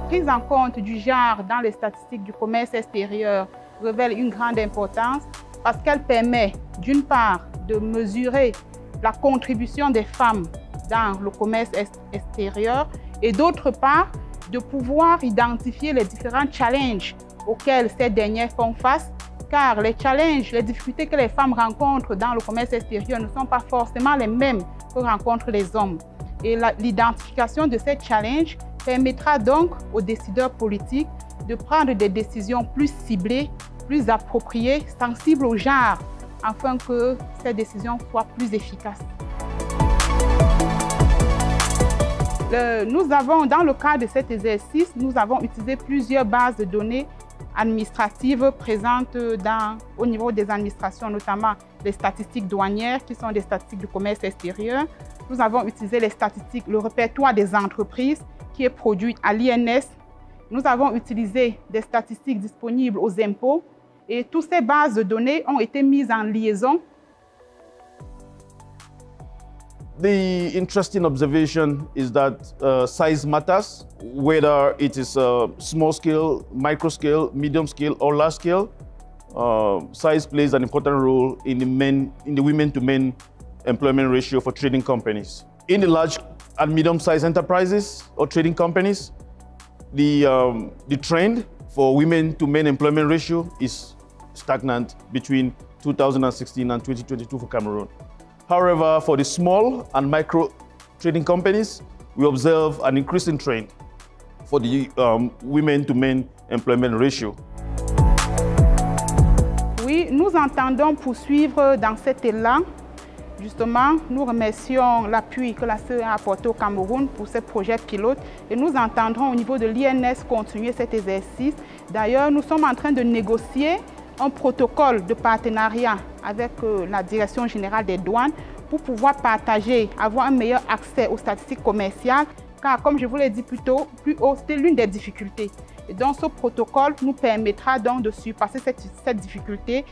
prise en compte du genre dans les statistiques du commerce extérieur revêt une grande importance parce qu'elle permet, d'une part, de mesurer la contribution des femmes dans le commerce extérieur et d'autre part, de pouvoir identifier les différents challenges auxquels ces dernières font face, car les challenges, les difficultés que les femmes rencontrent dans le commerce extérieur ne sont pas forcément les mêmes que rencontrent les hommes. Et l'identification de ces challenges permettra donc aux décideurs politiques de prendre des décisions plus ciblées, plus appropriées, sensibles au genre, afin que ces décisions soient plus efficaces. Nous avons, dans le cadre de cet exercice, nous avons utilisé plusieurs bases de données administratives présentes au niveau des administrations, notamment les statistiques douanières, qui sont des statistiques du commerce extérieur. Nous avons utilisé les statistiques, le répertoire des entreprises, qui est produit à l'INS. Nous avons utilisé des statistiques disponibles aux impôts et toutes ces bases de données ont été mises en liaison. The interesting observation is that size matters, whether it is small scale, micro scale, medium scale, or large scale. Size plays an important role in the women to men employment ratio for trading companies. In the large and medium-sized enterprises or trading companies, the trend for women to men employment ratio is stagnant between 2016 and 2022 for Cameroon. However, for the small and micro trading companies, we observe an increasing trend for the women to men employment ratio. Oui, nous entendons poursuivre dans cet élan. Justement, nous remercions l'appui que la CE a apporté au Cameroun pour ce projet pilote et nous entendrons au niveau de l'INS continuer cet exercice. D'ailleurs, nous sommes en train de négocier un protocole de partenariat avec la Direction générale des douanes pour pouvoir partager, avoir un meilleur accès aux statistiques commerciales, car comme je vous l'ai dit plus haut, c'était l'une des difficultés. Et donc ce protocole nous permettra donc de surpasser cette difficulté.